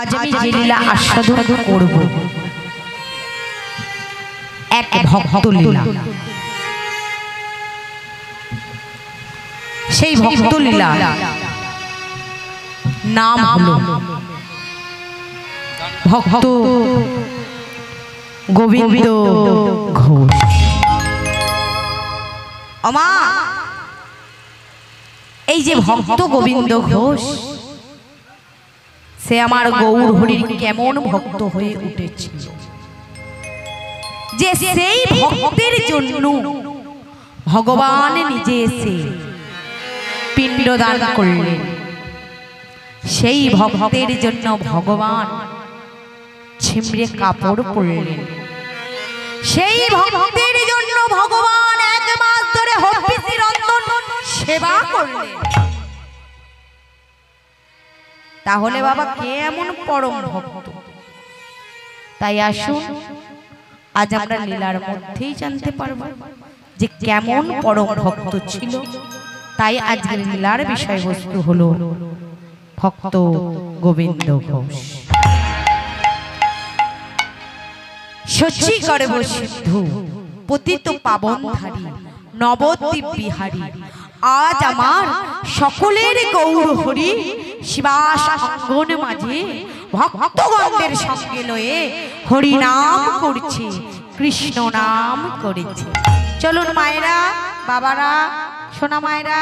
আজ আমি যে লীলা আস্বাদন করব এক ভক্ত লীলা। সেই ভক্ত লীলা নাম হলো ভক্ত গোবিন্দ ঘোষ। আমা এই যে ভক্ত গোবিন্দ ঘোষ, সে আমার গৌর হরির কেমন ভক্ত হয়ে উঠেছিল যে সেই ভক্তের জন্য ভগবান নিজে এসে পিণ্ডদান করলেন। সেই ভক্তের জন্য ভগবান ছিমড়ে কাপড় পরলেন। সেই ভক্তের জন্য ভগবান 1 মাস ধরে হরির রন্ধন সেবা করলেন। তাহলে বাবা কে এমন পরম ভক্ত? তাই আসুন আজ আমরা লীলার মধ্যেই জানতে পারবো যে কেমন পরম ভক্ত ছিল। তাই আজকের লীলার বিষয়বস্তু হলো ভক্ত গোবিন্দ ঘোষ। শচী গর্ভ সিদ্ধু পতিত পাবনধারী নবদ্বীপ বিহারী, আজ আমার সকলের গৌর হরি শিবাস অঙ্গন মাঝে ভক্তগণদের সঙ্গে লয়ে হরি নাম করছে, কৃষ্ণ নাম করেছে। চলুন মায়েরা, বাবারা, সোনা মায়েরা,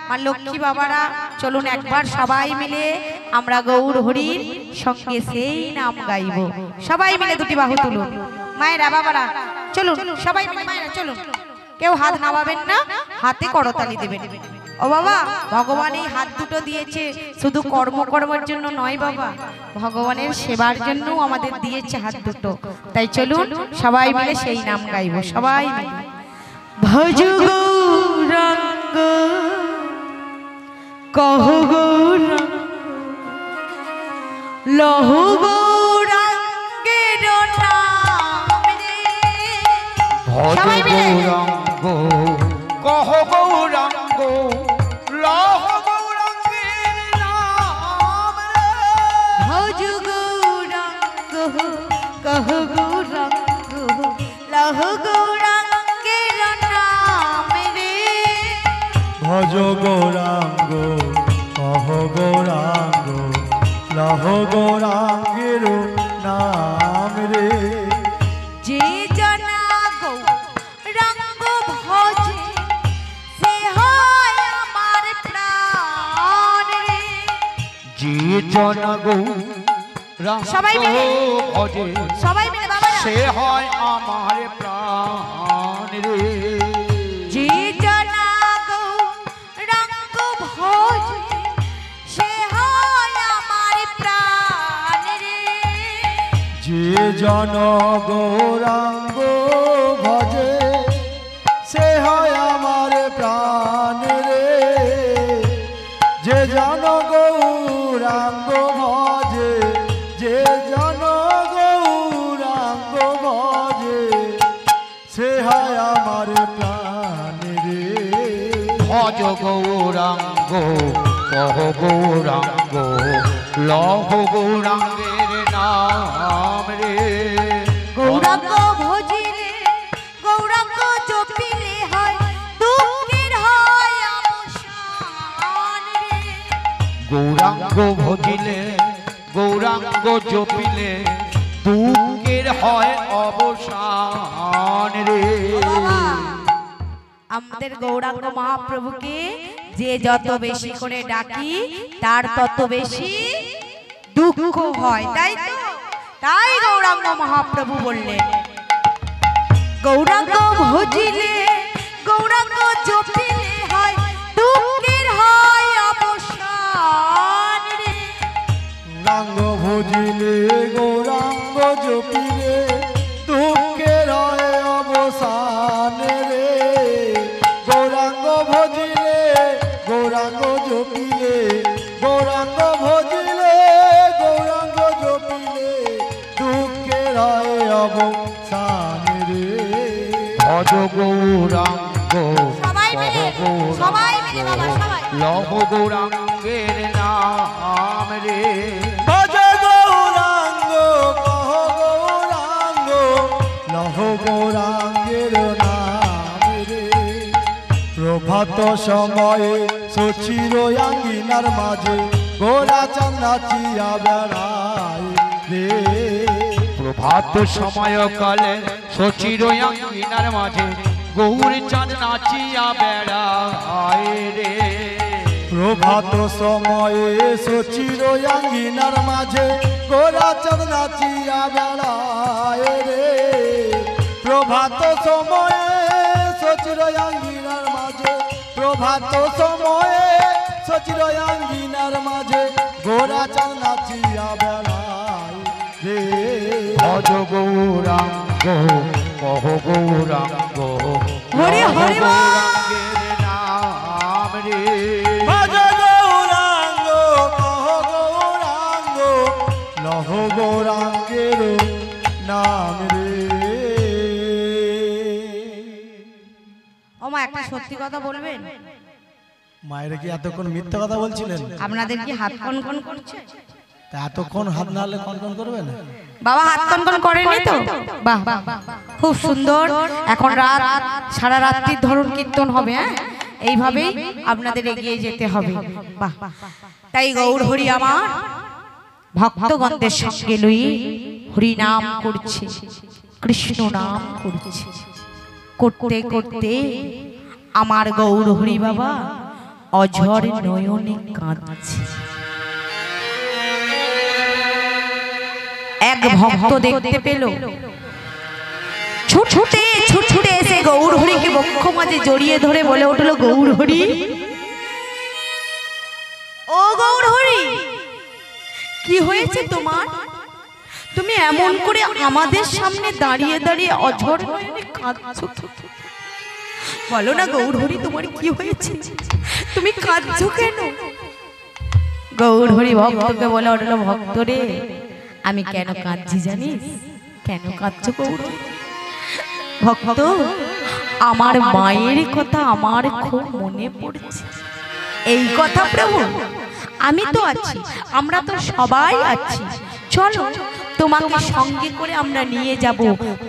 মা লক্ষ্মী বাবারা, চলুন একবার সবাই মিলে আমরা গৌর হরির সঙ্গে সেই নাম গাইব। সবাই মিলে দুটি বাহু তুলুন মায়েরা, বাবারা, চলুন সবাই মিলে মায়েরা চলুন। কেউ হাত নামাবেন না, হাতে করতালি দেবেন। ও বাবা, ভগবান এই হাত দুটো দিয়েছে শুধু কর্ম করবার জন্য নয় বাবা, ভগবানের সেবার জন্য আমাদের দিয়েছে হাত দুটো। তাই চলুন সবাই মিলে সেই নাম গাইব। সবাই মিলে ভজ গৌরাঙ্গ কহ গৌরাঙ্গ লহ গৌরাঙ্গের নাম রে। ভজ গৌরাঙ্গ কহ গৌরাঙ্গ লহ গৌরাঙ্গের নাম রে। ভজ গৌরাঙ্গ কহ গৌরাঙ্গ লহ গৌরাঙ্গের নাম রে। ভজ গৌরাঙ্গ কহ গৌরাঙ্গ লহ গৌরাঙ্গের নাম রে। যে জনা গৌরাঙ্গ ভজে সে হয় আমার প্রাণ রে। যে জন গৌরাঙ্গ সবাই মিলে, ভজে সবাই মিলে বাবারা, সে হয় আমার প্রাণ রে। যে জনা গৌরাঙ্গ ভজে সে হয় আমার প্রাণ রে। যে জন গৌরাঙ্গ ভজে সে হয় আমার প্রাণ রে। যে জন গৌরাঙ্গ ভজে, যে জন গৌরাঙ্গ ভজে সে হয় আমার প্রাণ রে। ভজ গৌরাঙ্গ কহ গৌরাঙ্গ লহ গৌরাঙ্গের নাম রে। গৌরাঙ্গ ভজিলে গৌরাঙ্গ জপিলে হয় দুঃখের হয় অবসান রে। গৌরাঙ্গ ভজিলে গৌরাঙ্গ জপিলে দুঃখের হয় অবসান রে। আমাদের গৌরাঙ্গ মহাপ্রভুকে যে যত বেশি করে ডাকি তার তত বেশি দুঃখ হয়, তাই তো? তাই গৌরাঙ্গ মহাপ্রভু বললেন গৌরাঙ্গ ভজিলে গৌরাঙ্গ জপিলে হয় দুঃখের হয় অবসান রে। গৌরাঙ্গ ভজিলে গৌরাঙ্গ জপিলে দুঃখের হয় অবসান রে। গৌরাঙ্গ ভজিলে গৌরাঙ্গ জপিলে গৌরাঙ্গ ভজিলে গৌরাঙ্গ জপিলে দুঃখের হয় অবসান রে। ভজ গৌরাঙ্গ সবাই মিলে, সবাই মিলে বাবা, সবাই লহ গৌরাঙ্গের নাম রে। ভজ গৌরাঙ্গ প্রভাত সময়ে সচির আঙ্গিনার মাঝে গোরা চাঁদ নাচিয়া বেড়ায় রে। প্রভাত সময় কালে শচীর আঙ্গিনার মাঝে গৌর চাঁদ নাচিয়া বেড়ায় রে। প্রভাত সময়ে সচির আঙ্গিনার মাঝে গোরা চাঁদ নাচিয়া বেড়ায় রে। প্রভাত সময়ে সচির আঙ্গিনার মাঝে প্রভাত সময়ে সচির আঙ্গিনার মাঝে গোরা চাঁদ নাচিয়া বেড়ায় রে। ভজ গৌরাঙ্গ কহ গৌরাঙ্গ হরি হরি বল। গৌরাঙ্গের নাম রে। ভজ গৌরাঙ্গ কহ গৌরাঙ্গ লহ গৌরাঙ্গের নাম রে। ও মা, একটা সত্যি কথা বলবেন? মায়ের কি এতক্ষণ মিথ্যা কথা বলছিলেন? আপনাদের কি হাত কনকন করছে? তা এতক্ষণ হাত না হলে কনকন করবে না? বাবা হাত কনকন করেনি তো? বাহ বাহ, খুব সুন্দর। এখন রাত, সারা রাত্রির ধরুন কীর্তন হবে। হ্যাঁ, এইভাবেই আপনাদের এগিয়ে যেতে হবে। বাহ, তাই গৌর হরি আমার ভক্তগণদের সঙ্গে লই হরি নাম করছে, কৃষ্ণ নাম করছে। করতে করতে আমার গৌর হরি বাবা অঝর নয়নে কাঁদছে। এক ভক্ত দেখতে পেল, ছুটে এসে গৌর হরিকে বক্ষ মাঝে জড়িয়ে ধরে বলে উঠল, গৌর হরি, ও গৌর হরি, কি হয়েছে তোমার? তুমি এমন করে আমাদের সামনে দাঁড়িয়ে দাঁড়িয়ে অঝর নয়নে কাঁদছো। বলো না গৌর হরি, তোমার কি হয়েছে? তুমি কাঁদছো কেন? গৌর হরি ভক্তকে বলে উঠল, ভক্ত রে, আমি কেন কাঁদছি জানিস? কেন কাঁদছো গৌর? ভক্ত, আমার মায়ের কথা আমার খুব মনে পড়ছে। এই কথা প্রভু, আমি তো আছি, আমরা তো সবাই আছি, চলো তোমাকে সঙ্গে করে আমরা নিয়ে যাব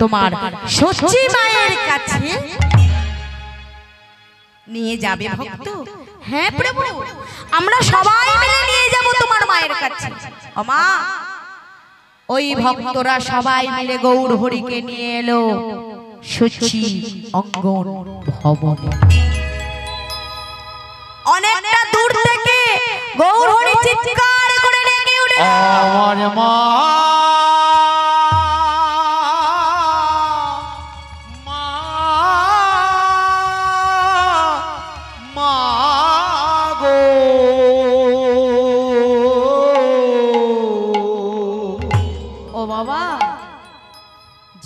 তোমার সচি মায়ের কাছে। নিয়ে যাবে ভক্ত? হ্যাঁ প্রভু, আমরা সবাই মিলে নিয়ে যাব তোমার মায়ের কাছে। ও মা, ওই ভক্তরা সবাই মিলে গৌর হরিকে নিয়ে এলো সচি অঙ্গন ভবনে। অনেকটা দূর থেকে গৌর হরি চিৎকার করে ডেকে উঠে, আমার মা, মা, মা গো। ও বাবা,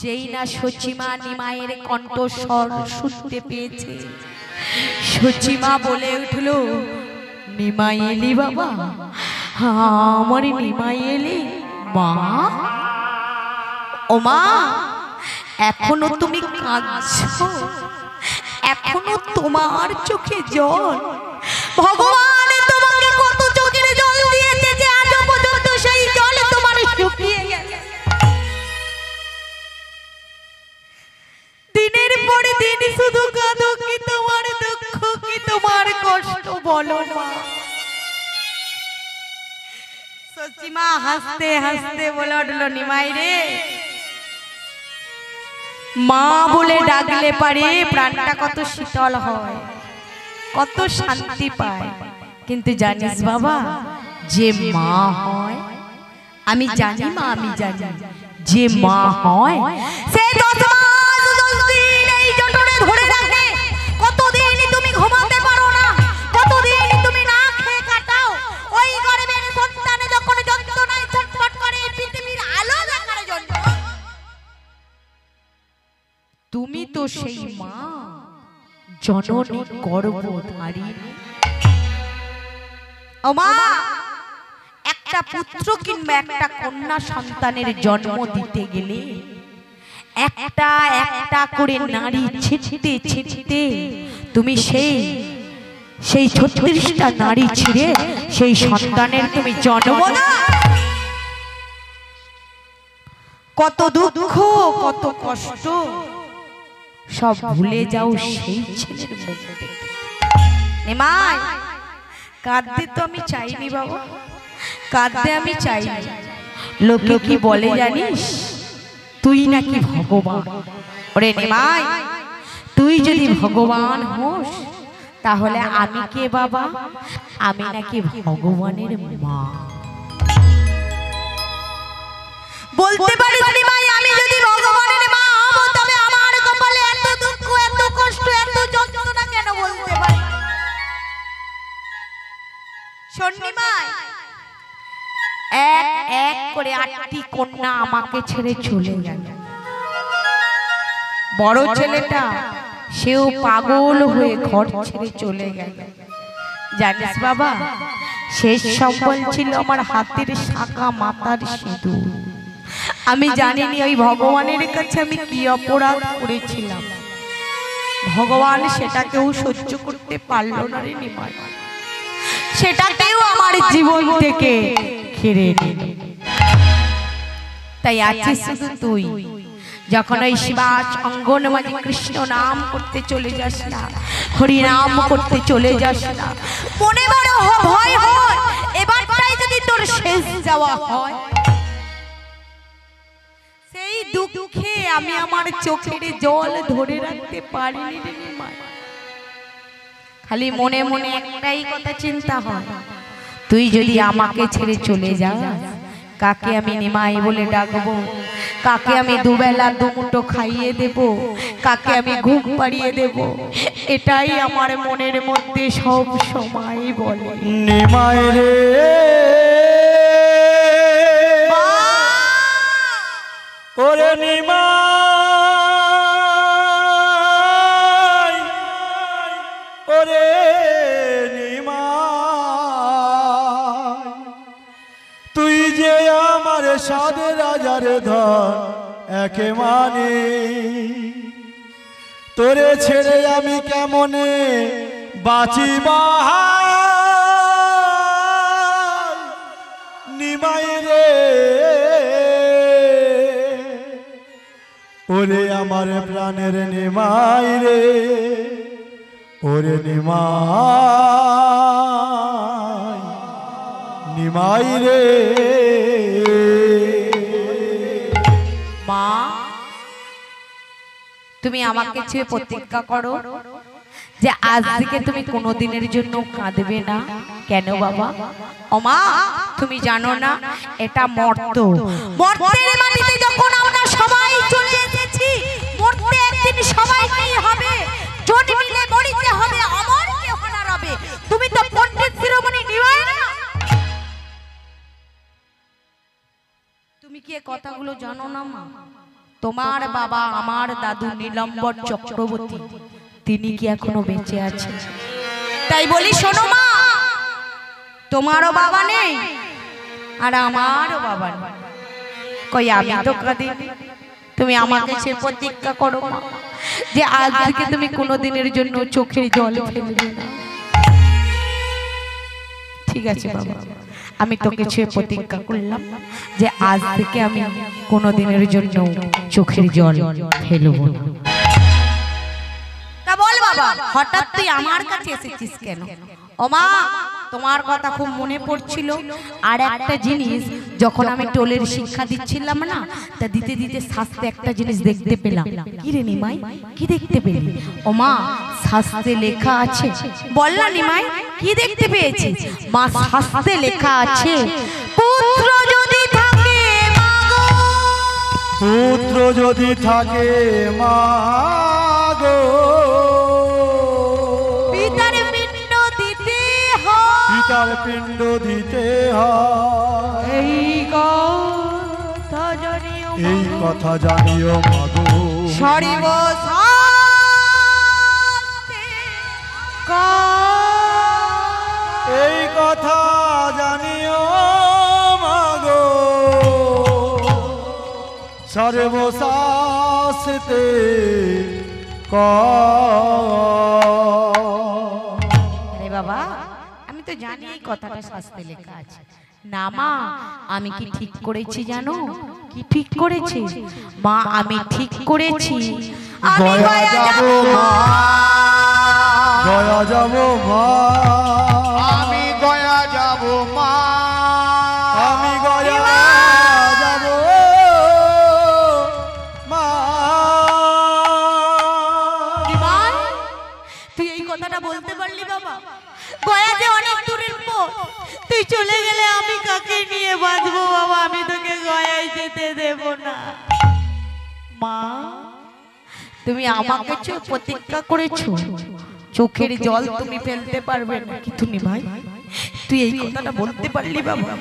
যেই না সচিমা নিমায়ের কণ্ঠস্বর শুনতে পেয়েছে, সচিমা বলে উঠল, নিমাই এলি বাবা, আমার নিমাই এলি মা। ও মা, এখনো তুমি কাঁদছো? এখনো তোমার চোখে জল? ভগবান তোমাকে কত চোখের জল দিয়েছে যে আজ পর্যন্ত সেই জল তোমার শুকিয়ে গেল। দিনের পর দিন শুধু কাঁদো, কি তোমার দুঃখ, কি তোমার কষ্ট বলো মা। সচিমা হাসতে হাসতে বলে উঠল, নিমাই রে, মা বলে ডাকলে পারে প্রাণটা কত শীতল হয়, কত শান্তি পায়। কিন্তু জানিস বাবা, যে মা হয়, আমি জানি মা, আমি জানি, যে মা হয় সে 10 মাস 10 দিন এই জঠরে ধরে রাখে। কতদিন তুমি ঘুমাতে পারো না, কতদিন তুমি না খেয়ে কাটাও। ওই গর্ভের সন্তানে যখন যন্ত্রণায় ছটফট করে পৃথিবীর আলো দেখার জন্য, তুমি তো সেই মা, জননী গর্ভধারী। ও মা, একটা পুত্র কিংবা একটা কন্যা সন্তানের জন্ম দিতে গেলে একটা একটা করে নারী ছিটতে ছিটতে তুমি সেই 36টা নারী ছিঁড়ে সেই সন্তানের তুমি জন্ম দাও। কত দুঃখ, কত কষ্ট সব ভুলে যাও সেই ছেলের মুখ দেখে। নিমাই কাঁদতে তো আমি চাইনি বাবা, কাঁদতে আমি চাইনি। লোকে কি বলে জানিস, তুই নাকি ভগবান। ওরে নিমাই, তুই যদি ভগবান হোস তাহলে আমি কে বাবা? আমি নাকি ভগবানের মা। বলতে পারি নিমাই, আমি যদি ভগবানের মা হব তবে আমার কপালে এত দুঃখ, এত কষ্ট, এত যন্ত্রণা কেন বলতে পারি? শোন নিমাই, এক এক করে 8টি কন্যা আমাকে ছেড়ে চলে গেল। বড় ছেলেটা সেও পাগল হয়ে ঘর ছেড়ে চলে গেল। জানিস বাবা, শেষ সম্বল ছিল আমার হাতের শাখা মাথার সিঁদুর। আমি জানিনি ওই ভগবানের কাছে আমি কি অপরাধ করেছিলাম। ভগবান সেটাকেও সহ্য করতে পারল না রে নিমাই, সেটাকেও আমার জীবন থেকে ঘিরে নিল। তাই আছিস শুধু তুই। যখন ওই শিবাজ অঙ্গনবাদী কৃষ্ণ নাম করতে চলে যাস না, হরি নাম করতে চলে যাস না, মনে বড় ভয় হয় এবারটাই যদি তোর শেষ যাওয়া হয়। সেই দুঃখে আমি আমার চোখের জল ধরে রাখতে পারিনি রে নিমাই। খালি মনে মনে একটাই কথা চিন্তা হয়, তুই যদি আমাকে ছেড়ে চলে যাস কাকে আমি নিমাই বলে ডাকবো, কাকে আমি দুবেলা দুমুঠো খাইয়ে দেব, কাকে আমি ঘুম পাড়িয়ে দেব, এটাই আমার মনের মধ্যে সব সময় বলে। নিমাই রে ওরে নিমাই, ওরে নিমাই, তুই যে আমার সাধে রাজার ধন একে মানে, তোরে ছেড়ে আমি কেমনে বাঁচি বাহাল। নিমাই রে ওরে আমার প্রাণের নিমাই রে, ওরে নিমাই, নিমাই রে। মা, তুমি আমাকে ছেড়ে প্রতিজ্ঞা করো যে আজ থেকে তুমি কোনোদিনের জন্য কাঁদবে না। কেন বাবা? ও মা, তুমি জানো না এটা মর্ত, মর্তের মাটিতে যখন আমরা সবাই চলে এসেছি, মরতে একদিন সবাইকেই হবে, জন্মিলে মরিতে হবে, অমর কেহ না রবে। তুমি তো পণ্ডিত শিরোমণি নিমাই না? তুমি কি এই কথাগুলো জানো না মা? তোমার বাবা আমার দাদু নীলম্বর চক্রবর্তী তিনি কি এখনো বেঁচে আছেন? তাই বলি শোনো মা, তোমারও বাবা নেই আর আমারও বাবা নেই। কই আমি তো কাঁদি, তুমি আমাকে সে প্রতিজ্ঞা করো মা যে আজ থেকে তুমি কোনোদিনের জন্য চোখের জল ফেলবে না। ঠিক আছে বাবা, আমি তোকে ছুঁয়ে প্রতিজ্ঞা করলাম যে আজ থেকে আমি কোনোদিনের জন্য চোখের জল ফেলবো না। তা বল বাবা, হঠাৎ তুই আমার কাছে এসেছিস কেন? ও মা, তোমার কথা খুব মনে পড়ছিল। আর একটা জিনিস, যখন আমি টোলের শিক্ষা দিচ্ছিলাম না, তা দিতে দিতে শাস্ত্রে একটা জিনিস দেখতে পেলাম। কি রে নিমাই, কি দেখতে পেলি? ও মা, শাস্ত্রে লেখা আছে। বল না নিমাই, কি দেখতে পেয়েছিস? মা, শাস্ত্রে লেখা আছে পুত্র যদি থাকে মা গো, পুত্র যদি থাকে মা গো, পিতার পিণ্ড দিতে হয়, পিতার পিণ্ড দিতে হয়। এই কথা জানিও, এই কথা জানিও মা গো, সরিব এই কথা জানিও মা গো, সর্বশাস্ত্রে আরে বাবা, আমি তো জানি এই কথাটা শাস্ত্রে লেখা আছে। না মা, আমি কি ঠিক করেছি জানো? কি ঠিক করেছি মা? আমি ঠিক করেছি আমি গয়া যাব মা, গয়া যাব মা, আমি গয়া যাব মা, আমি গয়া যাব মা। বিমান, তুই এই কথাটা বলতে পারলি বাবা? গয়া যে অনেক দূরের পথ, তুই চলে গেলে আমি কাকে নিয়ে বাঁচবো বাবা? আমি তোকে গয়ায় যেতে দেব না। মা, তুমি আমাকে প্রতিজ্ঞা করেছো, চোখের জল তুমি ফেলতে পারবে না, কিন্তু ভাই তুই এই কথাটা বলতে পারলি বাবা?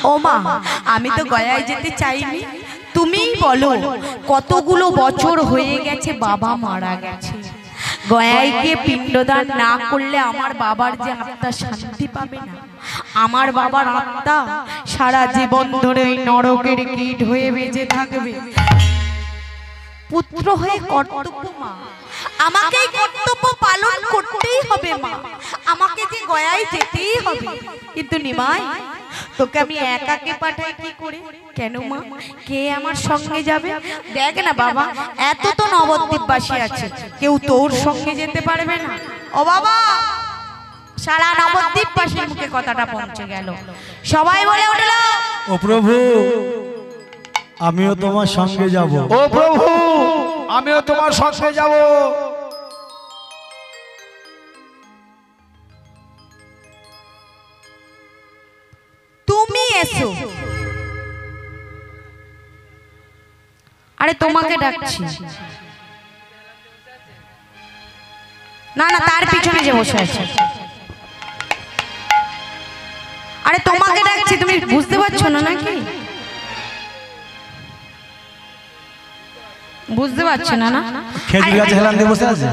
ও মা, আমি তো গয়ায় যেতে চাইনি। তুমিই বলো, কতগুলো বছর হয়ে গেছে বাবা মারা গেছে। গয়ায় গিয়ে পিণ্ডদান না করলে আমার বাবার যে আত্মা শান্তি পাবে না। আমার বাবার আত্মা সারা জীবন ধরে ওই নরকের কীট হয়ে বেঁচে থাকবে। পুত্র হয়ে কর্তব্য মা, আমাকে এই কর্তব্য পালন করতেই হবে মা। আমাকে যে গয়ায় যেতেই হবে। কিন্তু নিমাই, তোকে আমি একাকে পাঠাই কি করে? কেন মা, কে আমার সঙ্গে যাবে? দেখ না বাবা, এত তো নবদ্বীপবাসী আছে, কেউ তোর সঙ্গে যেতে পারবে না। ও বাবা, সারা নবদ্বীপবাসীর মুখে কথাটা পৌঁছে গেল। সবাই বলে উঠল, ও প্রভু, আমিও তোমার সঙ্গে যাব। ও প্রভু, আমিও তোমার সঙ্গে যাব। তুমি এসো। আরে তোমাকে ডাকছি। না না, তার পিছনে যে বসে আছে। আরে তোমাকে ডাকছি, তুমি বুঝতে পারছো না নাকি? বুঝতে পারছো না? না খেজুর গাছে হেলান দিয়ে বসে আছে।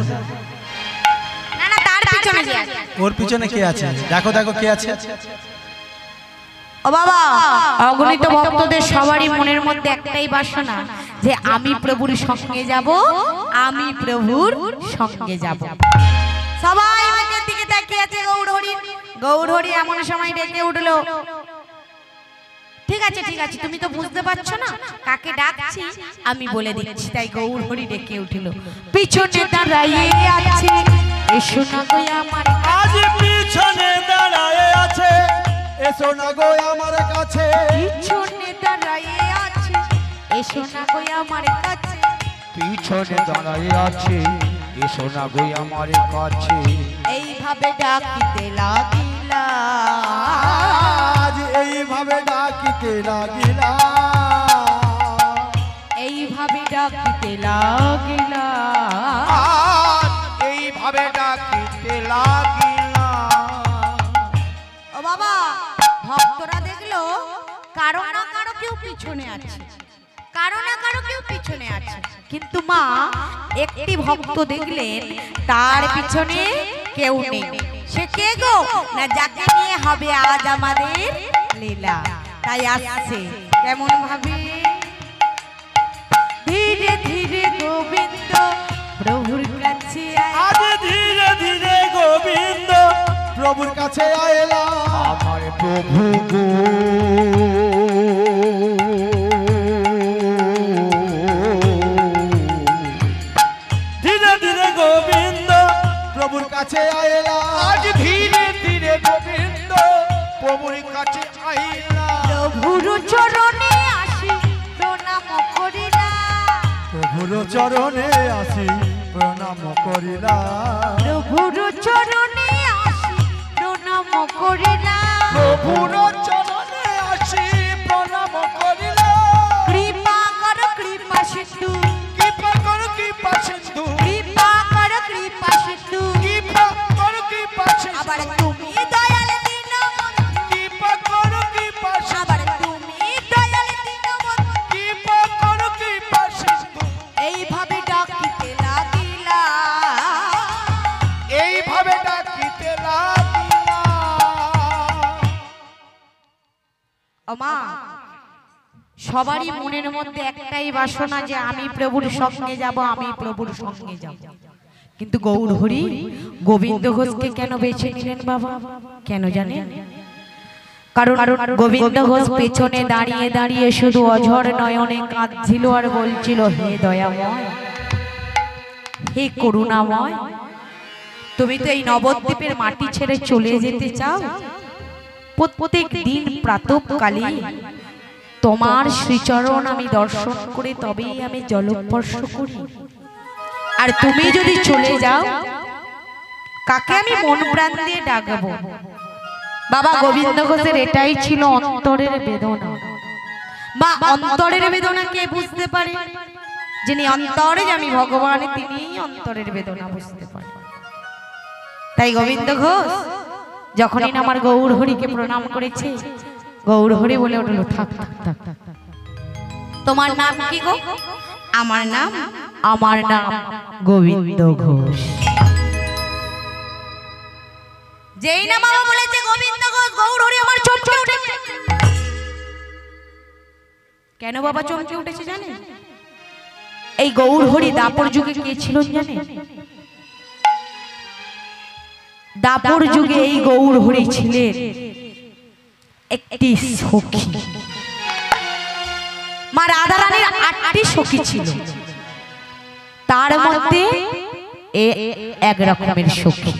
না না, তার পিছনে যে আছে। ওর পিছনে কে আছে? দেখো দেখো কে আছে। ও বাবা, অগণিত ভক্তদের সবারই মনের মধ্যে একটাই বাসনা যে আমি প্রভুর সঙ্গে যাব, আমি প্রভুর সঙ্গে যাব। সবাই আমাদের দিকে তাকিয়ে আছে। গৌর হরি, গৌর হরি এমন সময় ডেকে উঠলো। ঠিক আছে ঠিক আছে, তুমি তো বুঝতে পারছো না কাকে ডাকছি, আমি বলে দিচ্ছি। তাই গৌর হরি ডেকে উঠল। পিছনে দাঁড়াইয়ে আছে, এসো না গো আমার, আজ পিছনে দাঁড়ায়ে আছে, এসো না গো আমার কাছে। পিছনে দাঁড়াইয়ে আছে, এসো না গো আমার কাছে। পিছনে দাঁড়ায় আছে, এসো না গো আমার কাছে। এইভাবে ডাকিতে লাগিলা, আজ এইভাবে ডাকিতে লাগিলা, এইভাবে ডাকিতে লাগিলা, আজ এইভাবে ডাকিতে লাগিলা। ও বাবা, ভক্তরা দেখলো কারো না কারো কেউ পিছনে আছে, কারো না কারো কেউ পিছনে আছে। কিন্তু মা, একটি ভক্ত দেখলেন তার পিছনে কেউ নেই। সে কে গো? না যাকে নিয়ে হবে আজ আমাদের লীলা। তাই আসছে কেমন ভাবে? ধীরে ধীরে গোবিন্দ প্রভুর কাছে আজ ধীরে ধীরে গোবিন্দ প্রভুর কাছে আয়লা। আমার প্রভু গো, ধীরে ধীরে গোবিন্দ প্রভুর কাছে আয়লা। আজ ধীরে ধীরে গোবিন্দ প্রভুর কাছে আইলা। প্রভুর চরণে আসি প্রণাম করিলা, প্রভুর চরণে আসি প্রণাম করিলা, প্রভুর চরণে আসি প্রণাম করিলা। প্রভুর চরণে আসি প্রণাম করিলা। কৃপা কর কৃপা সিন্ধু, কৃপা কর কৃপা সিন্ধু, কৃপা কর কৃপা সিন্ধু। কৃপা কর কৃপা সিন্ধু, আবার তুমি দয়াল দীনবন্ধু, কৃপা কর কৃপা সিন্ধু, আবার তুমি দয়াল দীনবন্ধু। কৃপা কর কৃপা সিন্ধু। এইভাবে ডাকিতে লাগিলা, এইভাবে ডাকিতে লাগিলা। ও মা, সবারই মনের মধ্যে একটাই বাসনা যে আমি প্রভুর সঙ্গে যাব, আমি প্রভুর সঙ্গে যাব। কিন্তু গৌর হরি গোবিন্দ ঘোষকে কেন বেছে নিলেন বাবা? কেন জানেন? কারণ গোবিন্দ ঘোষ পেছনে দাঁড়িয়ে দাঁড়িয়ে শুধু অঝর নয়নে কাঁদছিল আর বলছিল, হে দয়াময়, হে করুণাময়, তুমি তো এই নবদ্বীপের মাটি ছেড়ে চলে যেতে চাও। প্রত্যেক দিন প্রাতঃকালে তোমার শ্রীচরণ আমি দর্শন করে তবেই আমি জলস্পর্শ করি। আর তুমি যদি চলে যাও, কাকে আমি মন প্রাণ দিয়ে ডাকবো? বাবা গোবিন্দ ঘোষের এটাই ছিল অন্তরের বেদনা। বা অন্তরের বেদনা কে বুঝতে পারে? যিনি অন্তরে আমি ভগবান, তিনি অন্তরের বেদনা বুঝতে পারে। তাই গোবিন্দ ঘোষ যখনই আমার গৌর হরিকে প্রণাম করেছে, গৌর হরি বলে উঠলো, থাক থাক থাক, তোমার নাম কি গো? আমার নাম গোবিন্দ ঘোষ। যেই না বাবা বলেছে গোবিন্দ ঘোষ, গৌর হরি আমার চমকে উঠেছে। কেন বাবা চমকে উঠেছে জানেন? এই গৌর হরি দাপর যুগে কে ছিলেন জানেন? দাপর যুগে এই গৌর হরি ছিলেন একটি সখী। মা রাধারানীর 8টি সখী ছিল, তার মধ্যে এক রকমের সখী।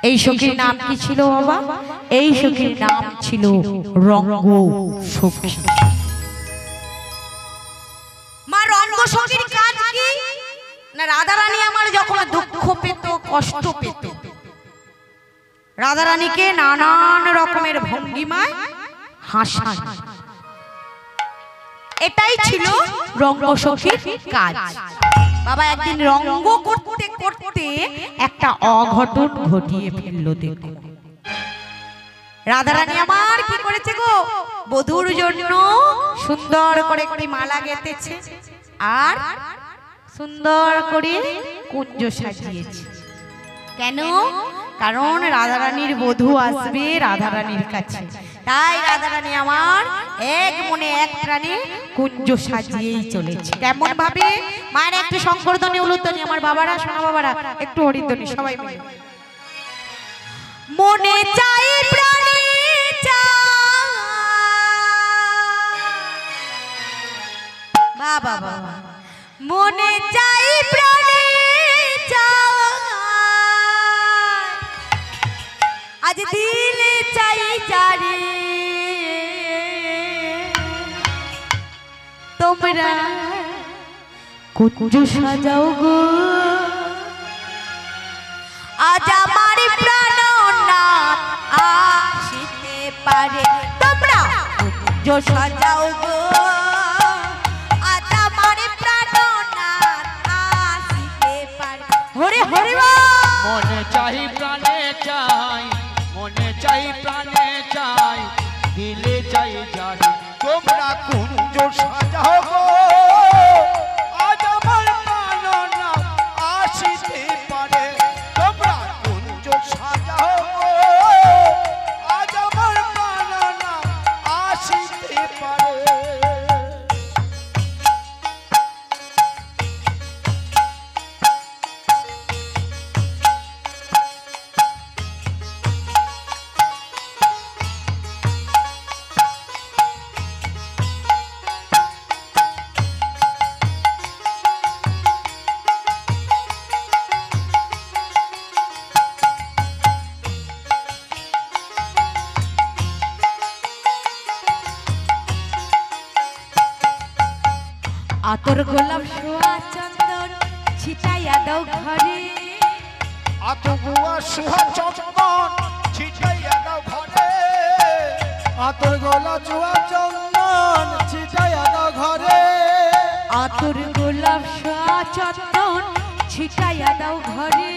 এই সখীর নাম কি ছিল বাবা? এই সখীর নাম ছিল রঙ্গ সখী। মা রঙ্গ সখীর কাজ কি না? রাধারানী আমার যখন দুঃখ পেত, কষ্ট পেত, রাধারানীকে নানান রকমের ভঙ্গিমায় হাসান। এটাই ছিল রঙ্গ সখীর কাজ। বাবা একদিন রঙ্গ করতে করতে একটা অঘটন ঘটিয়ে ফেললো। দেখো রাধারানী আমার কি করেছে গো? বধূর জন্য সুন্দর করে একটি মালা গেঁথেছে আর সুন্দর করে কুঞ্জ সাজিয়েছে। কেন? কারণ রাধারানীর বধূ আসবে রাধারানীর কাছে। তাই রাধারানী আমার এক মনে এক প্রাণে কুঞ্জ সাজিয়েই চলেছে। কেমন ভাবে? মায়ের একটু সংকর্ধনী উলুধ্বনি, আমার বাবারা সোনা বাবারা একটু হরিধ্বনি সবাই মিলে। মনে চাই প্রাণে চাই, বাবা বাবা, মনে চাই প্রাণে চাই, আজ দিলে চাই যারে তোমরা কুঞ্জ সাজাও গো। আজ আমার প্রাণনাথ আসিতে পারে, তোমরা কুঞ্জ সাজাও গো। আজ আমার প্রাণনাথ আসিতে পারে। হরে হরে মনে চাই প্রাণে চাই, মনে চাই প্রাণে চাই, দিলে চাই যারে তোমরা কুঞ্জ সাজাও গো। আজ আমার প্রাণনাথ আসিতে পারে, তোমরা কুঞ্জ সাজাও গো। আজ আমার প্রাণনাথ আসিতে পারে। আতর গোলাপ সোয়া চন্দন ছিটাইয়া দাও ঘরে, আতর গোয়া সোয়া চন্দন ছিটাইয়া দাও ঘরে। আতর গলা চুয়া চন্দন ছিটাইয়া দাও ঘরে। আতর গোলাপ সোয়া চন্দন ছিটাইয়া দাও ঘরে।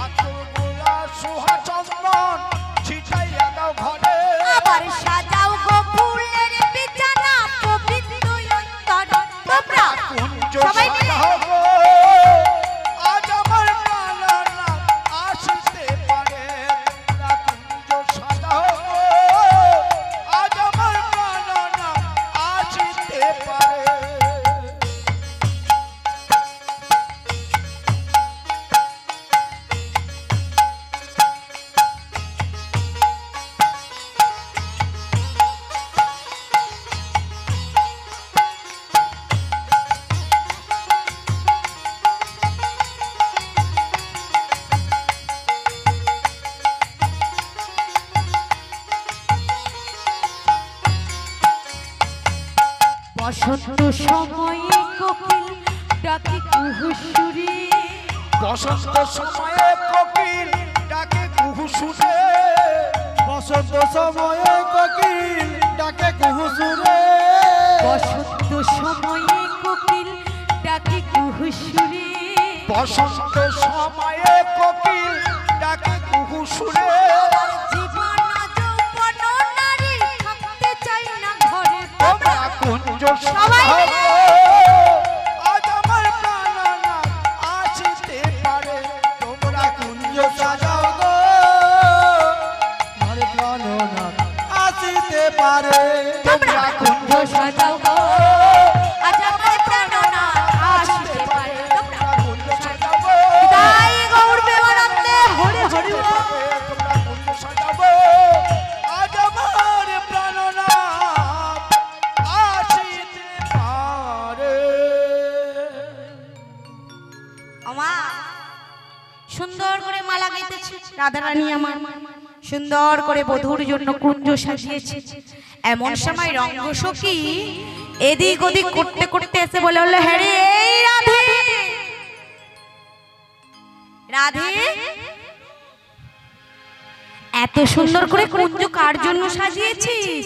আতর গোয়া সোয়া চন্দন ছিটাইয়া দাও ঘরে। আবার সাজাও গো ফুলের বিছানা পবিত্র অন্তর, তোমরা কুঞ্জ সবাই মিলে সাজাও গো। আজ আমার প্রাণনাথ আসিতে পারে, তোমরা কুঞ্জ সাজাও গো। আজ আমার প্রাণনাথ আসিতে পারে। বসন্ত সময়ে কোকিল ডাকে কুহুসুরি বসন্ত সময়ে কোকিল ডাকে কুহু সুরে বসন্ত সময়ে কোকিল ডাকে কুহু সুরে বসন্ত সময়ে কোকিল ডাকে কুহুসুরি বসন্ত সময়ে কোকিল ডাকে কুহু সুরে জীবন যৌবন নারী থাকতে চাই না ঘরে তোমরা কুঞ্জ সবাই সাজাবো আজ আমার প্রাণনাথ আসিতে পারে তোমরা কুঞ্জ সাজাও গো মারে প্রাণনাথ আসিতে পারে তোমরা কুঞ্জ সাজাও গো আজ আমার প্রাণনাথ আসিতে পারে তোমরা কুঞ্জ সাজাবো তাই গৌর প্রেমানন্দে হরি হরি বল। তোমরা কুঞ্জ সাজাবো আজ আমার প্রাণনাথ আসিতে পারে আমা সুন্দর করে মালা গেঁথেছে রাধারানী আমার সুন্দর করে বধূর জন্য কুঞ্জ সাজিয়েছে এমন সময় রঙ্গসখী এদিক ওদিক করতে করতে এসে বলে হলো হ্যাঁ রে, এই রাধে রাধে এত সুন্দর করে কুঞ্জ কার জন্য সাজিয়েছিস?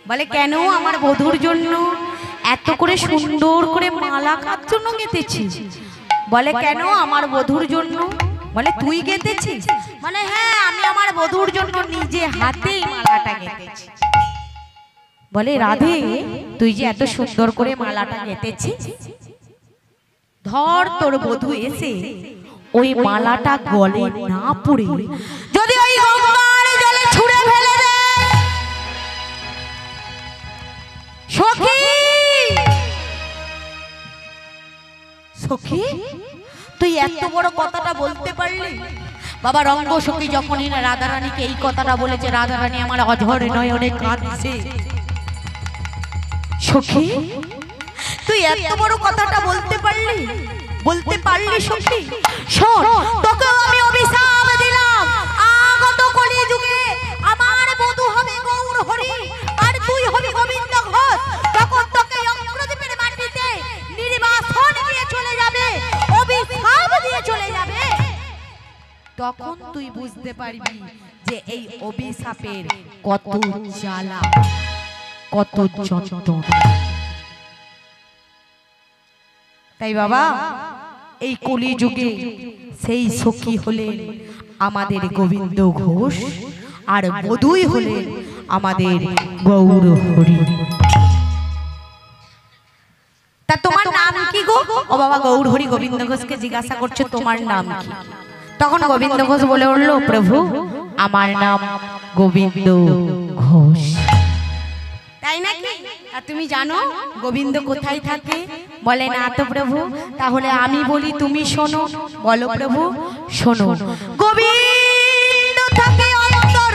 বলে কেন আমার বধূর জন্য। এত করে সুন্দর করে মালা কার জন্য গেঁথেছিস? বলে কেন আমার বধূর জন্য। বলে তুই গেঁথেছিস? মানে হ্যাঁ আমি আমার বধূর জন্য নিজে হাতেই মালাটা গেঁথেছি। বলে রাধে তুই যে এত সুন্দর করে মালাটা গেঁথেছিস, ধর তোর বধূ এসে ওই মালাটা গলে না পড়ে যদি ওই গঙ্গার জলে ছুঁড়ে ফেলে দেয়। সখী সখী তুই এত বড় কথাটা বলতে পারলি? বাবা রঙ্গ সখী যখনই না রাধারানীকে এই কথাটা বলেছে, রাধারানী আমার অঝর নয়নে কাঁদছে। সখী তুই এত বড় কথাটা বলতে পারলি? বলতে পারলি সখী? শোন তোকেও আমি অভিশাপ দিলাম, আগত কলিযুগে আমার বধূ হবে গৌর হরি আর তুই হবি গোবিন্দ ঘোষ। তখন তোকে অঙ্গদ্বীপের মাটিতে নির্বাসন দিয়ে চলে যাবে, অভিশাপ দিয়ে চলে যাবে। তখন তুই বুঝতে পারবি যে এই অভিশাপের কত জ্বালা, কত যন্ত্রণা। তাই বাবা এই কলিযুগে সেই সখী হলেন আমাদের গোবিন্দ ঘোষ আর বধূই হলেন আমাদের গৌর হরি। তা তোমার নাম কি গো? ও বাবা গৌর হরি গোবিন্দ ঘোষকে জিজ্ঞাসা করছে তোমার নাম কি? তখন গোবিন্দ ঘোষ বলে উঠল প্রভু আমার নাম গোবিন্দ ঘোষ। তাই নাকি? আর তুমি জানো গোবিন্দ কোথায় থাকে? বলে না তো প্রভু। তাহলে আমি বলি তুমি শোনো। বলো প্রভু। শোনো গোবিন্দ থাকে অন্তর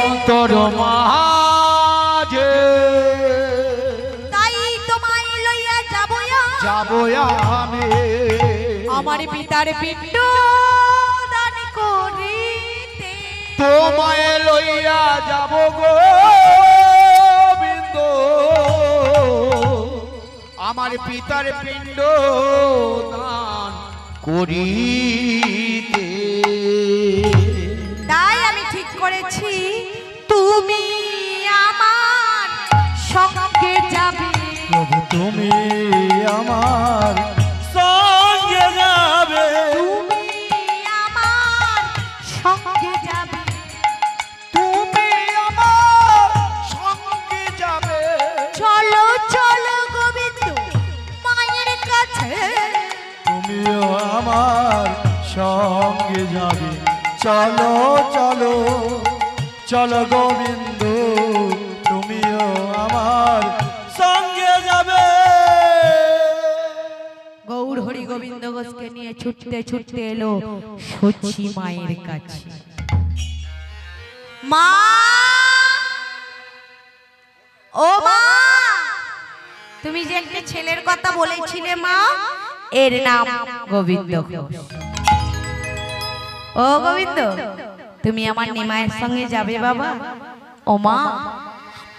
অন্তর মাঝে, তাই তোমায় লইয়া যাবো যাবো আমি আমার পিতার পিণ্ড দান করিতে। তোমায় লইয়া যাব গোবিন্দ আমার পিতার পিণ্ড দান করিতে। তাই আমি ঠিক করেছি তুমি আমার সঙ্গে যাবে। প্রভু তুমি আমার সঙ্গে যাবে, তুমি আমার সঙ্গে যাবে। তুমি আমার সঙ্গে যাবে। চলো চলো গোবিন্দ মায়ের কাছে। তুমিও আমার সঙ্গে যাবে। চলো চলো চলো গোবিন্দ তুমিও আমার সঙ্গে যাবে। গৌর হরি গোবিন্দ ঘোষকে নিয়ে ছুটতে ছুটতে এলো সচি মায়ের কাছে। মা ও মা, তুমি যে একটা ছেলের কথা বলেছিলে মা, এর নাম গোবিন্দ ঘোষ। ও গোবিন্দ তুমি আমার নিমায়ের সঙ্গে যাবে বাবা? ও মা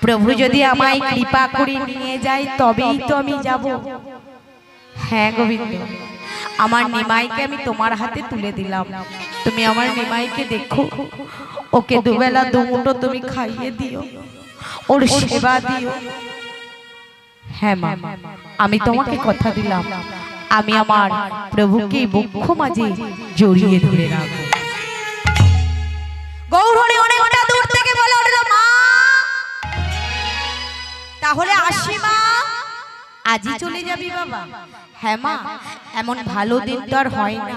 প্রভু যদি আমায় কৃপা করে নিয়ে যায় তবেই তো আমি যাব। হ্যাঁ গোবিন্দ, আমার নিমাইকে আমি তোমার হাতে তুলে দিলাম। তুমি আমার নিমাইকে দেখো, ওকে দুবেলা দুমুঠো তুমি খাইয়ে দিও, ওর সেবা দিও। হ্যাঁ মা, আমি তোমাকে কথা দিলাম, আমি আমার প্রভুকে বক্ষ মাঝে জড়িয়ে ধরে রাখবো। গৌরহরি অনেকটা দূর থেকে বলে উঠল, মা তাহলে আসি মা, আজই চলে যাবি বাবা? হ্যাঁ মা, এমন ভালো দিন তো আর হয় না,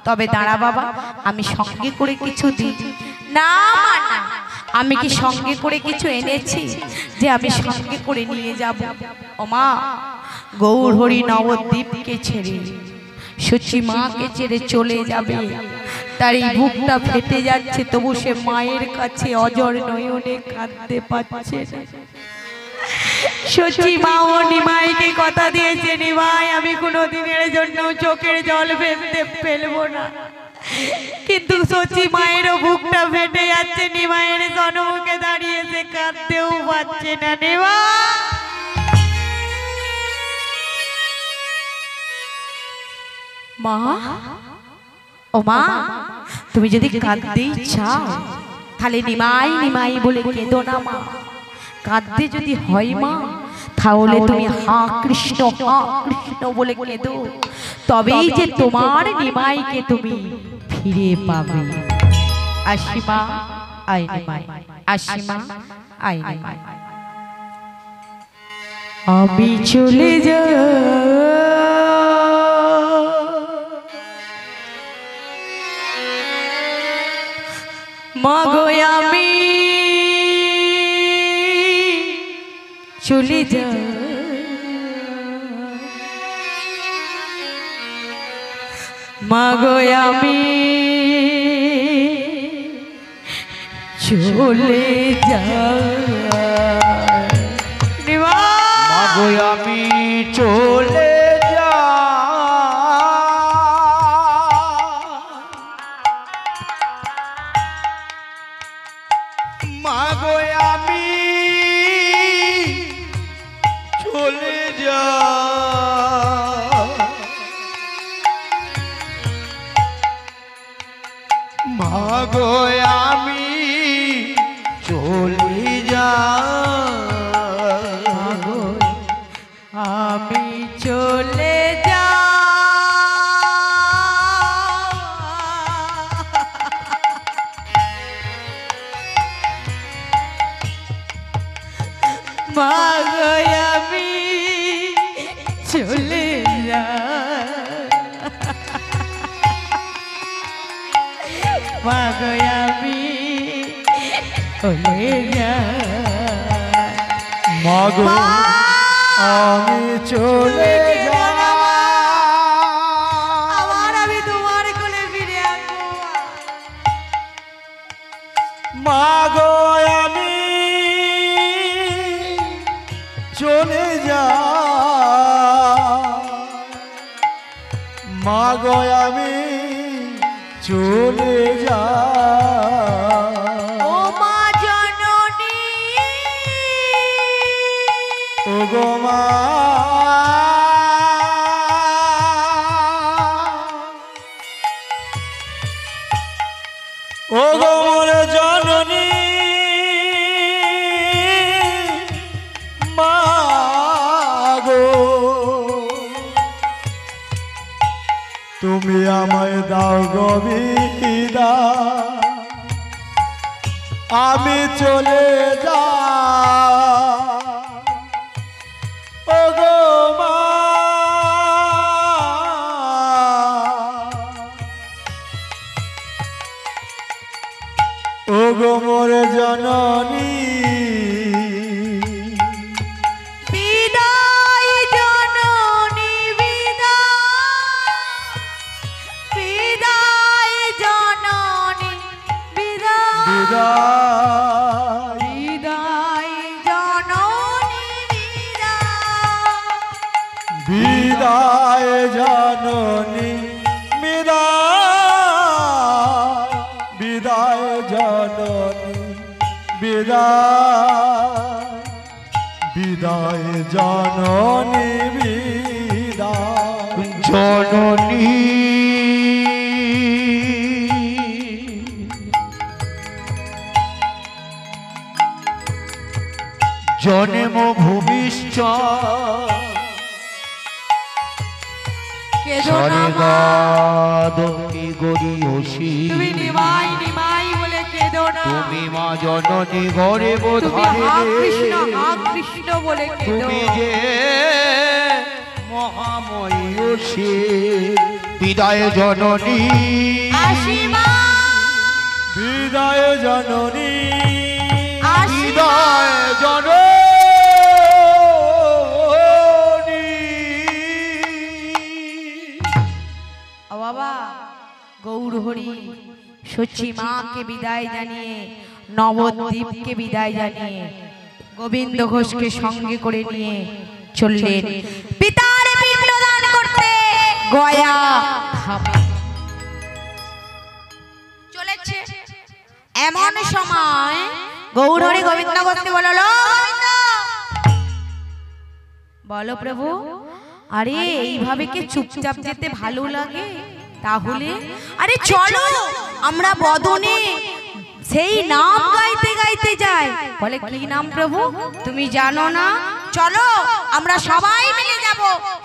তবে দাঁড়া বাবা, আমি সঙ্গে করে কিছু দিই। না মা না, আমি কি সঙ্গে করে কিছু এনেছি যে আমি সঙ্গে করে নিয়ে যাব? ও মা, গৌরহরি নবদ্বীপকে ছেড়ে সচি মাকে ছেড়ে চলে যাবে, তার এই বুকটা ফেটে যাচ্ছে, তবু সে মায়ের কাছে অজর নয়নে কাঁদতে পারছে না। সচি মা ও নিমাইকে কথা দিয়েছে, নিমাই আমি কোনো দিনের জন্য চোখের জল ফেলবো না, কিন্তু সচি মায়েরও বুকটা ফেটে যাচ্ছে, নিমাইয়ের জনমুখে দাঁড়িয়েছে, কাঁদতেও পারছে না। নিমা মা, ও মা, তুমি যদি কাঁদতেই চাও তাহলে নিমাই নিমাই বলে কেঁদো না মা। কাঁদতে যদি হয় মা, তাহলে তুমি হা কৃষ্ণ বলে কেঁদো, তবেই যে তোমার নিমাইকে তুমি ফিরে পাবে। আসি মা, আই নিমাই, আসি মা, আই নিমাই। আমি চলে যাই মাগো, আমি চলে যাই মাগো, আমি চলে যাই মাগো আমি চলে মাগো আমি চলে মাগো আমি চলে মাগো আমি চলে যাই মাগো আমি চলে যাই মাগো আমি চলে যাই মাগো আমি চলে যাই, আবার আমি তোমার কোলে ফিরে আসবো। মাগো আমি চলে যাই, মাগো আমি চলে যাই। ও মা জননী, ও গো মা, ও গো মোর জননী, মা গো তুমি আমায় দাও গো বিদায়, আমি চলে যাই। ও গো মা, ও গো মোর জননী, বিদায় জননী বিদায়, বিদায় জননী বিদায়, বিদায় বিদায় জননী বিদায়, বিদায় জননী বিদায়, বিদায় জননী বিদায়, বিদায় জননী বিদায় জননী জন্ম ভূমিষ্ঠ স্বর্গাদপি গরীয়সী তুমি নিমাই নিমাই বলে কেঁদো না, তুমি মা জননী ঘরে তুমি হা কৃষ্ণ বোধারে বলে কেঁদো। তুমি যে মহাময়সী বিদায় জননী আশীর্বাদ বিদায় জননী বিদায় জননী ও বাবা গৌর হরি সচি মাকে বিদায় জানিয়ে নবদ্বীপকে বিদায় জানিয়ে গোবিন্দ ঘোষকে সঙ্গে করে নিয়ে চললেন পিতার পিণ্ডদান করতে গয়া ধামে। চলেছে এমন সময় গৌর হরি গোবিন্দ ঘোষকে বলল, বলো প্রভু, আরে এইভাবে কি চুপচাপ যেতে ভালো লাগে? তাহলে আরে চলো আমরা বদনে সেই নাম গাইতে গাইতে যাই। বলে কি নাম প্রভু, তুমি জানো না? চলো আমরা সবাই মিলে যাব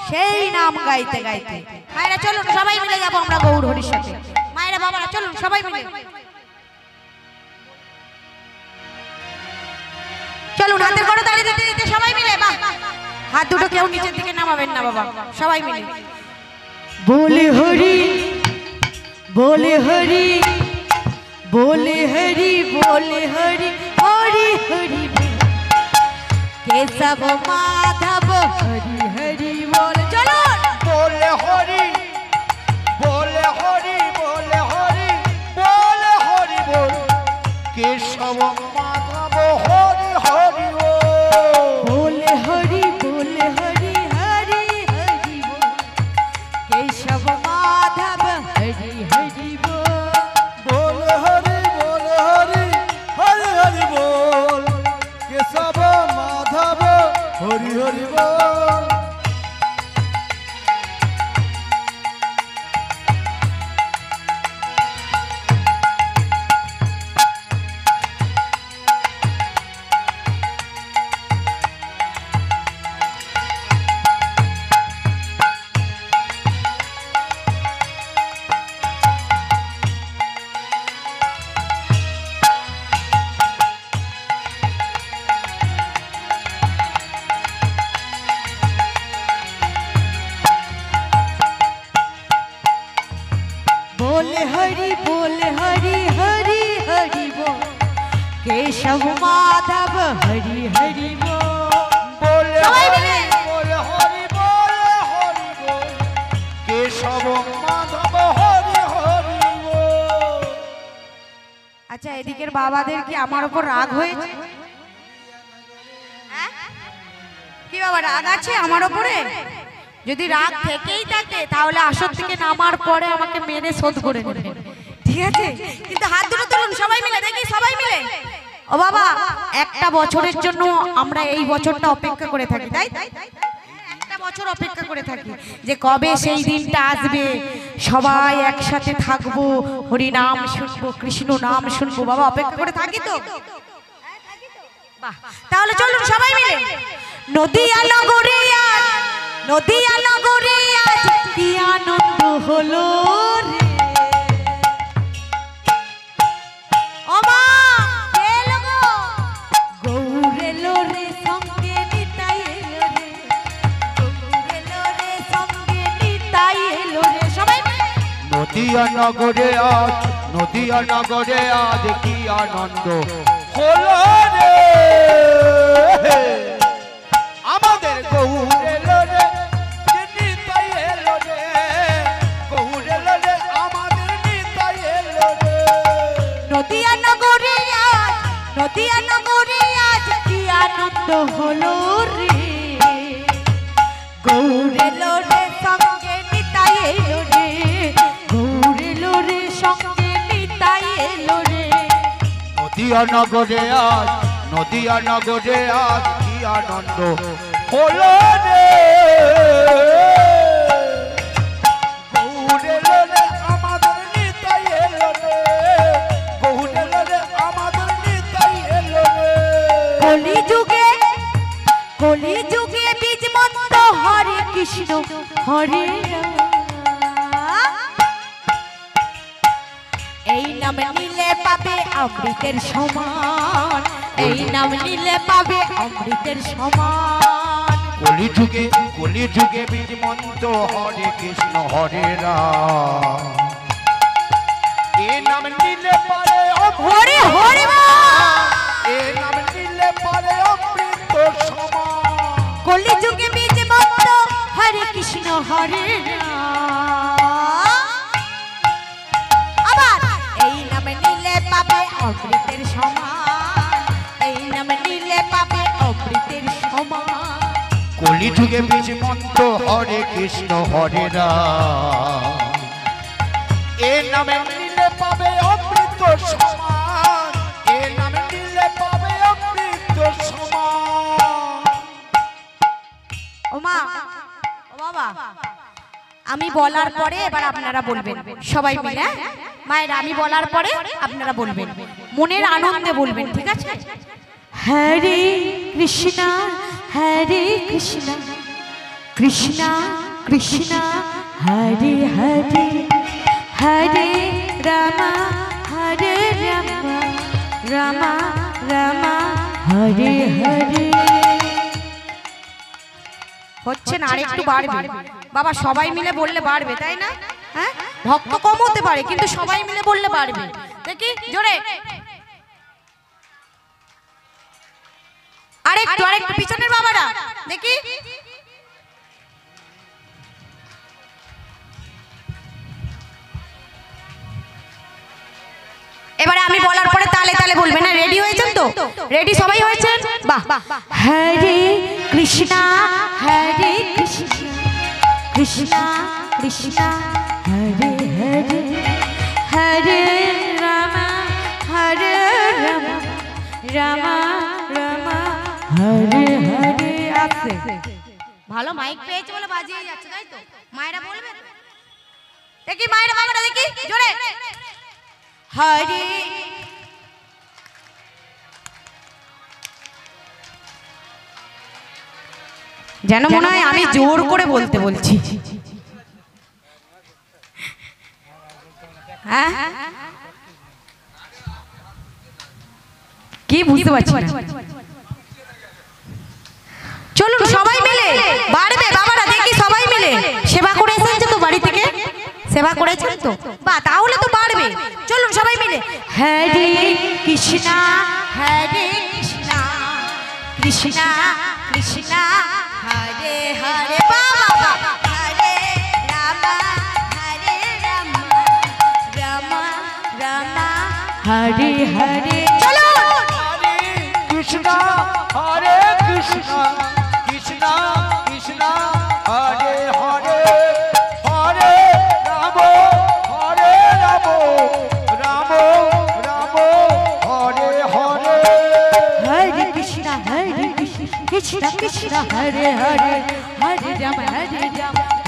সেই নাম গাইতে গাইতে। মায়েরা চলুন সবাই মিলে যাব আমরা গৌর হরির সাথে। মায়েরা বাবারা চলুন সবাই মিলে চলুন, হাতের করে তালি দিতে দিতে সবাই মিলে। বাহ, হাত দুটো কেউ নিচের দিকে নামাবেন না বাবা, সবাই মিলে बोले हरि बोले हरि बोले हरि बोले हरि हरि हरि केशव माधव हरि हरि बोल। चलो बोले हरि बोले हरि बोले हरि बोले हरि बोल केशव माधव हरि हरि बोल। बोले हरि बोले हरि हरि हरि बोल केशव माधव हरि हरि बोल। बोल हरि हरि हरि बोल केशव माधव हरि हरि बोल। बोले हरि हरि हरि बोल केशव माधव हरि हरि बोल। बोले सबाई हरि मिले। बोले हरि बोल केशव माधव हरि हरि बोल। আচ্ছা এদিকের বাবাদের কি আমার উপর রাগ হয়েছে? হ্যাঁ? কি বাবা রাগ আছে আমার উপরে? যদি রাগ থেকেই থাকে তাহলে আসর থেকে নামার পরে আমাকে মেরে শোধ করে নেবেন, ঠিক আছে? কিন্তু হাত দুটো তুলুন সবাই মিলে, দেখি সবাই মিলে। ও বাবা, একটা বছরের জন্য আমরা এই বছরটা অপেক্ষা করে থাকি, তাই একটা বছর অপেক্ষা করে থাকি যে কবে সেই দিনটা আসবে, সবাই একসাথে থাকবো, হরি নাম শুনবো, কৃষ্ণ নাম শুনবো। বাবা অপেক্ষা করে থাকি তো? বাহ, তাহলে চলুন সবাই মিলে। নদিয়া নগরে আজ, নদিয়া নগরে আজ কি আনন্দ হলো রে। ও মা এলো গো, গৌর এলো রে সঙ্গে নিতাই এলো রে, গৌর এলো রে সঙ্গে নিতাই এলো রে। সবাই মিলে নদিয়া নগরে আজ নদিয়া নগরে আজ কি আনন্দ হলো রে। আমাদের গৌর এলো রে নিতাই এলো রে, গৌর এলো রে আমাদের নিতাই এলো রে। নদিয়া নগরে আজ, নদিয়া নগরে আজ কি আনন্দ হলো রে, গৌর এলো রে সঙ্গে নিতাই এলো রে, গৌর এলো রে সঙ্গে নিতাই এলো রে। নদিয়া নগরে আজ নদিয়া নগরে আজ কি আনন্দ হলো রে গৌর এলো রে আমাদের নিতাই এলো রে গৌর এলো রে আমাদের নিতাই এলো রে কলি যুগে বীজ মন্ত্র হরে কৃষ্ণ হরে রাম। এই নাম নিলে পাবে অমৃতের সমান, এই নাম নিলে পাবে অমৃতের সমান। কলি যুগে বীজ মন্ত্র হরে কৃষ্ণ হরে রাম এ নাম নিলে পারে হরে হরে এ নাম নিলে পারে অমৃত সমান কলি যুগে বীজ মন্ত্র হরে কৃষ্ণ হরে রাম। আবার এই নাম নিলে পাবে অমৃতের সমান, এই নাম নিলে পাবে অমৃতের সমান। কলি যুগে বীজ মন্ত্র হরে কৃষ্ণ হরে রাম এ নামে নিলে পাবে অমৃত সমান এ নামে নিলে পাবে অমৃত সমান। ও মা, ও বাবা, আমি বলার পরে এবার আপনারা বলবেন সবাই মিলে। মায়েরা আমি বলার পরে আপনারা বলবেন, মনের আনন্দে বলবেন, ঠিক আছে? হরে কৃষ্ণ হরে কৃষ্ণ কৃষ্ণ কৃষ্ণ হরে হরে হরে রাম হরে রাম রাম রাম হরে হরে। হচ্ছে না, আর একটু বাড়বে বাবা, সবাই মিলে বললে বাড়বে, তাই না? হ্যাঁ, ভক্ত কম হতে পারে কিন্তু সবাই মিলে বললে বাড়বে। দেখি জোরে আরেকটু আরেকটু, পিছনের বাবারা দেখি। এবারে আমি বলার পরে তালে তালে বলবেন। না, রেডি হয়েছেন তো? রেডি সবাই হয়েছেন? বাহ। হরে কৃষ্ণ হরে কৃষ্ণ কৃষ্ণ কৃষ্ণ হরে হরে হরে রাম রাম রাম হরে হরে। আছে ভালো মাইক পেয়েছে বলে বাজিয়ে যাচ্ছে, তাই তো? মায়েরা বলবে দেখি, মায়েরা বাবারা দেখি জোরে হরে। যেন মনে হয় আমি জোর করে বলতে বলছি। হ্যাঁ, কি বুঝতে পারছি না। চলুন সবাই মিলে বাড়বে বাবারা, দেখি সবাই মিলে সেবা করে এসেছে তো, বাড়ি থেকে সেবা করেছেন তো, বা তাহলে তো বাড়বে। চলুন সবাই মিলে হরে কৃষ্ণ হরে কৃষ্ণ কৃষ্ণ কৃষ্ণ হরে হরে বাবা হরে রাম রাম রাম হরে হরে। চলো হরে কৃষ্ণ হরে কৃষ্ণ কৃষ্ণ কৃষ্ণ হরে হরে হরে রাম রাম রাম হরে হরে हरे कृष्णा कृष्णा कृष्णा हरे हरे हरे राम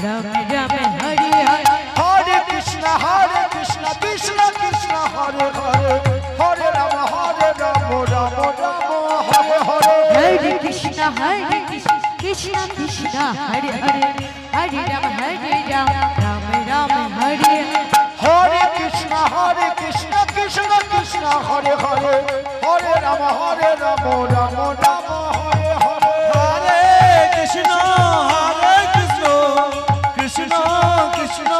राम राम हरे हरे। हरे कृष्ण कृष्ण कृष्ण हरे हरे हरे राम राम राम हरे हरे। हरे कृष्णा कृष्णा कृष्णा हरे हरे हरे राम राम राम हरे हरे। हरे कृष्ण कृष्ण कृष्ण हरे हरे हरे राम राम राम हरे हरे। हरे कृष्ण कृष्ण कृष्ण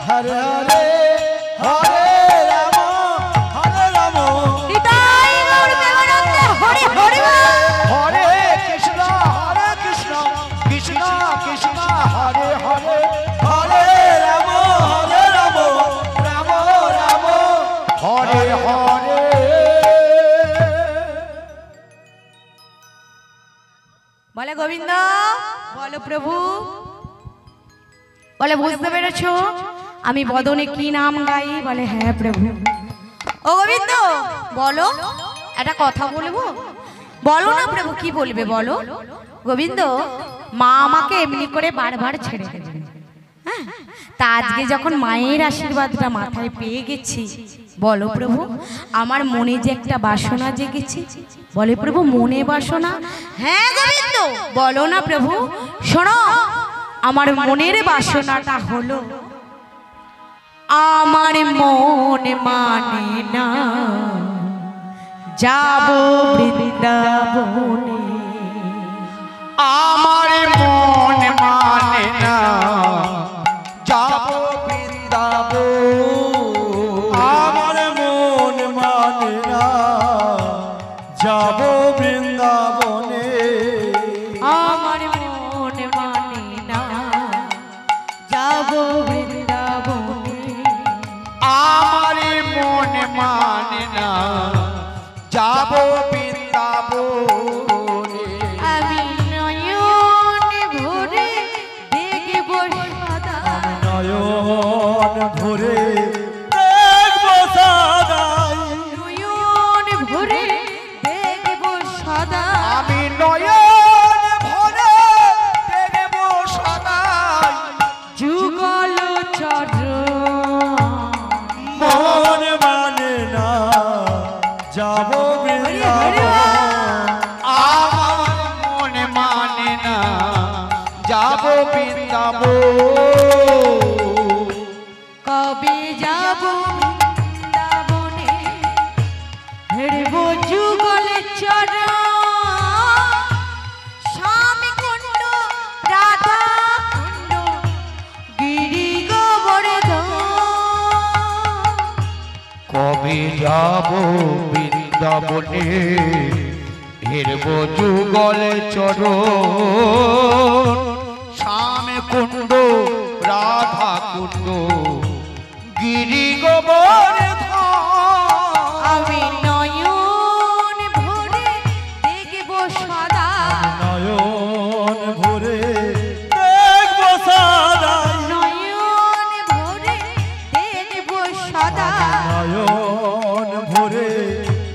हरे हरे हरे राम निताई गौर प्रेमानंद हरे हरे। हरे कृष्ण कृष्ण कृष्ण हरे हरे हरे राम राम राम हरे हरे। बोले गोविंद, बोलो प्रभु, बोले बुझते पेरेছো আমি বদনে কি নাম গাই? বলে হ্যাঁ প্রভু। ও গোবিন্দ বলো, একটা কথা বলবো। বলো না প্রভু কি বলবে বলো। গোবিন্দ মা আমাকে এমনি করে বারবার ছেড়ে দেবে, হ্যাঁ, তা আজকে যখন মায়ের আশীর্বাদটা মাথায় পেয়ে গেছি, বলো প্রভু আমার মনে যে একটা বাসনা জেগেছে, বলে প্রভু মনে বাসনা, হ্যাঁ গোবিন্দ বলো না প্রভু। শোনো আমার মনের বাসনাটা হলো, আমার মন মানে না যাব বৃন্দাবনে, আমার মন মানে না যাব বৃন্দাবন, আমার মন মানে না যাব বৃন্দাবনে, আমার মন মানে না যাব বৃন্দাবনে, আমার মন মানে না যাব বৃন্দাবনে, আমি নয়ন ভরে দেখব সদা, নয়ন ভরে দেখব সদাই, নয়ন ভরে দেখব সদা, আমি নয়ন ভরে দেখব সদাই, যুগল চরণ মন মানে না যাব বৃন্দাবন, আমার মন মানে না যাব বৃন্দাবন, কবে যাব বৃন্দাবনে হেরব যুগল চরণ, স্বামী কুণ্ড রাধা কুণ্ড গিরি গোবর্ধন, কবে যাব বৃন্দাবনে হেরব যুগল চরণ, শ্যাম কুণ্ড রাধা কুণ্ড গিরি গোবর্ধন, আমি নয়ন ভরে দেখব সদা, নয়ন ভরে দেখব সদাই, নয়ন ভরে দেখব সদা, নয়ন ভরে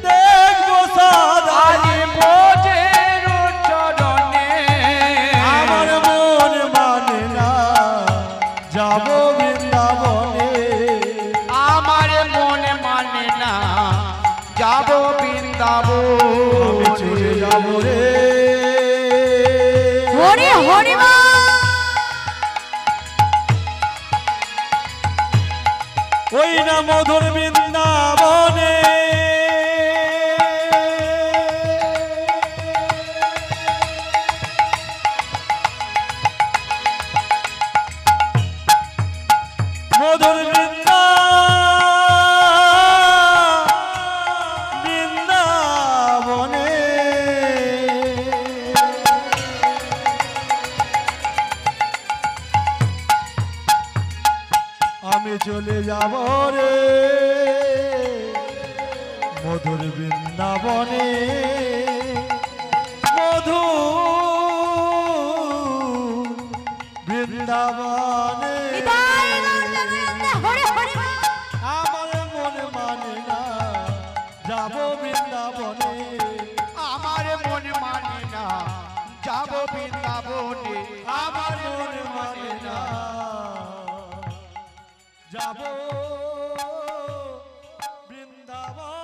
দেখব সদাই, আজ বোঝের চরণে আমার মন মানে না যাব বৃন্দাবনে, আমার মন মানে না যাব বৃন্দাবন, আমি চলে যাব রে হরি হরি মা ওই না মধুর বৃন্দাবনে, মধুর বৃন্দাবনে, আমি চলে যাব রে মধুর বৃন্দাবনে, মধু বৃন্দাবনে, হরি হরি মা আমার মন মানে না যাব বৃন্দাবনে, আমার মন মানে না যাব বৃন্দাবনে, আমার মন মানে না যাব বৃন্দাবন।